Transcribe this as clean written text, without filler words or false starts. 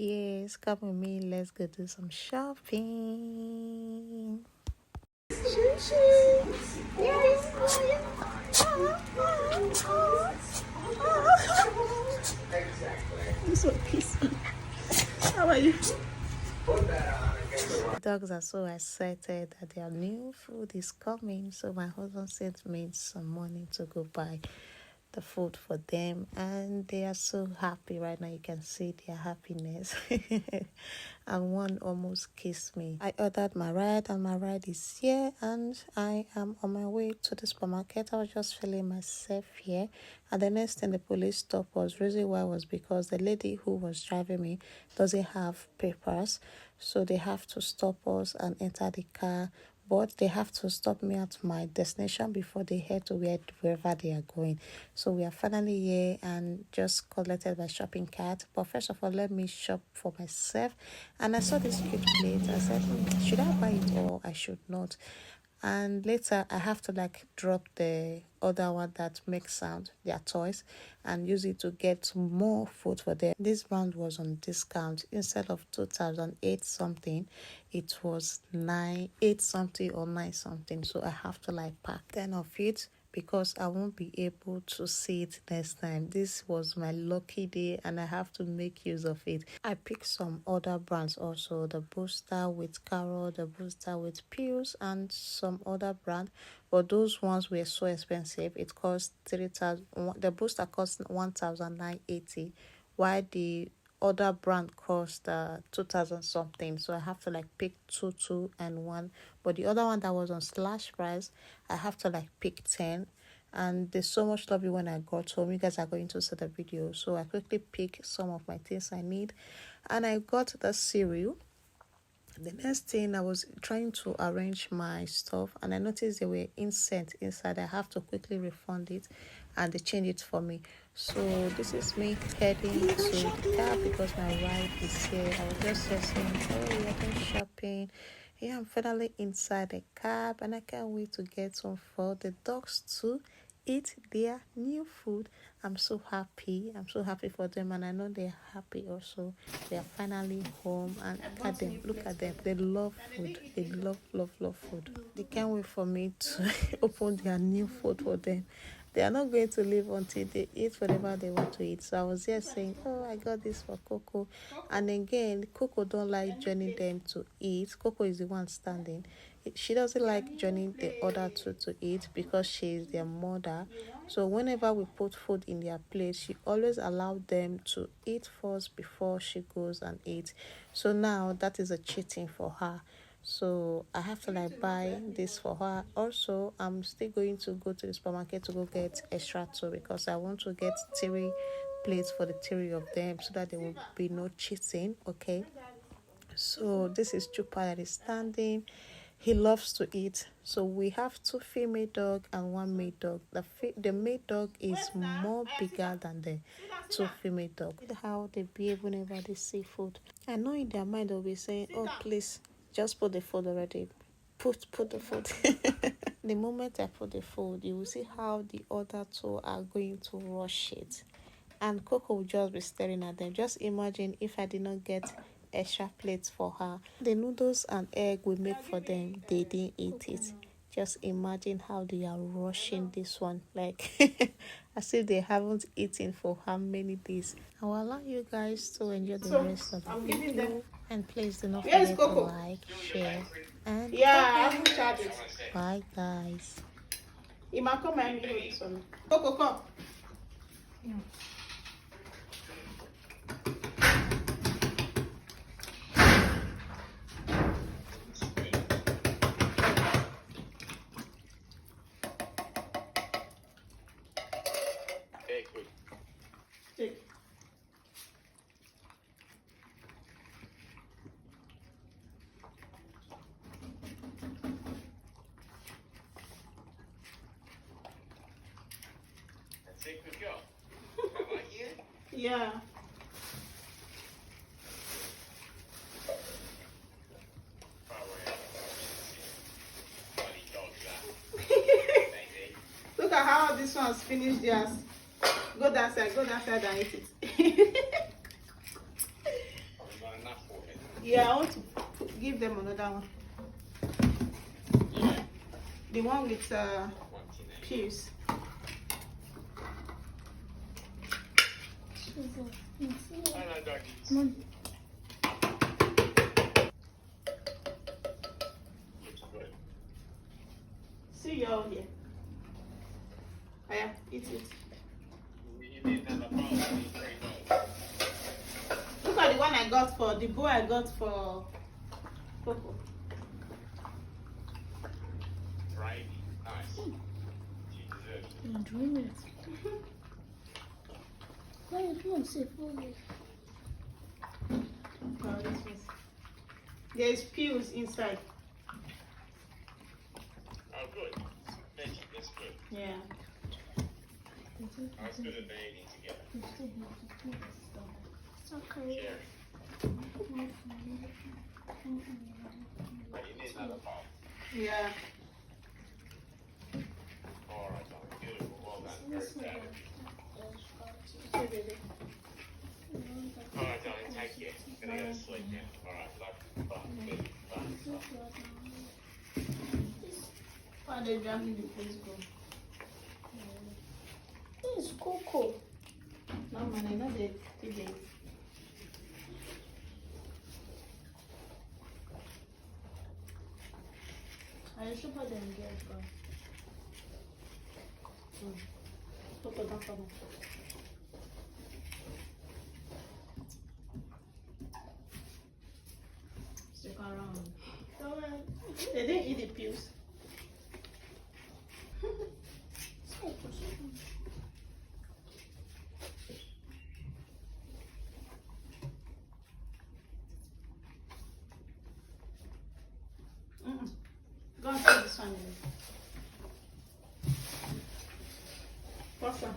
Yes, come with me. Let's go do some shopping. This one piece. How are you? Dogs are so excited that their new food is coming. So my husband sent me some money to go buy the food for them, and they are so happy right now. You can see their happiness. And one almost kissed me. I ordered my ride, and my ride is here, and I am on my way to the supermarket. I was just feeling myself here, and the next thing the police stopped us. Reason why was because the lady who was driving me doesn't have papers, so they have to stop us and enter the car, but they have to stop me at my destination before they head to wherever they are going. So we are finally here and just collected my shopping cart. But first of all, let me shop for myself. And I saw this cute plate. I said, should I buy it or I should not? And later I have to drop the other one that makes sound, their toys, and use it to get more food for them. This brand was on discount. Instead of 2008 something, it was 8 something or 9 something. So I have to pack 10 of it because I won't be able to see it next time. This was my lucky day and I have to make use of it. I picked some other brands also, the booster with carrot, the booster with pills, and some other brand, but those ones were so expensive. It cost 3,000. The booster cost 1,980, while the other brand cost 2,000 something. So I have to pick two and one, but the other one that was on slash price, I have to pick 10. And there's so much love when I got home. You guys are going to see the video, so I quickly pick some of my things I need, and I got the cereal. The next thing, I was trying to arrange my stuff and I noticed there were incense inside. I have to quickly refund it and they changed it for me. So this is me heading to the car because my ride is here. I was just saying, oh, we are going shopping. Yeah, I'm finally inside the cab and I can't wait to get some for the dogs to eat their new food. I'm so happy. I'm so happy for them, and I know they're happy also. They are finally home, and look at them. Look at them. They love food. They love food. They can't wait for me to open their new food for them. They are not going to leave until they eat whatever they want to eat. So I was just saying, oh, I got this for Coco. And again, Coco don't like joining them to eat. Coco is the one standing. She doesn't like joining the other two to eat because she is their mother. So whenever we put food in their plate, she always allows them to eat first before she goes and eat. So now that is a cheating for her. So I have to buy this for her. Also, I'm still going to go to the supermarket to go get extra too because I want to get 3 plates for the 3 of them so that there will be no cheating. Okay, so this is Chupa that is standing. He loves to eat. So we have 2 female dog and 1 male dog. The male dog is more bigger than the 2 female dog. How they behave whenever they see food. I know in their mind they'll be saying, oh, please just put the food already. Put the food. The moment I put the food, you will see how the other 2 are going to rush it. And Coco will just be staring at them. Just imagine if I did not get extra plates for her. The noodles and egg we make for them, they didn't eat it. Just imagine how they are rushing this one, as if they haven't eaten for how many days. I will allow you guys to enjoy the rest of the video, and please do not forget to like, share, and comment. Bye guys. Ima, come and hold this one. Coco, come. Yeah. Take. That's it, good job. How about you? Yeah. Look at how this one's finished theirs. Go that side and eat it. Yeah, I want to give them another one. Yeah. The one with peas. Hello, doggies. Come on. Looks good. See you all here. Oh, yeah, eat it. You need another bowl. You need 3 bowls. Look at the one I got for the bowl I got for Coco. Gravy. Nice. She deserves it. I'm enjoying it. Why you don't say fully? Oh, this was. There's peas inside. Oh, good. Veggie, that's good. Yeah. That's good at they eating together. It's okay. Cherry. But you need another bowl. Yeah. All right, darling. Beautiful. Well done. Very proud of you. Okay, baby. All right, darling. Take care. Gonna go to sleep now. All right. Love you. Bye. Baby. Bye. Why are they dragging the Facebook? This is Coco. No, man, I know they did it. I should put them there, but. Coco, don't come. Stick around. They didn't eat the peas. Go and take this one. What's that?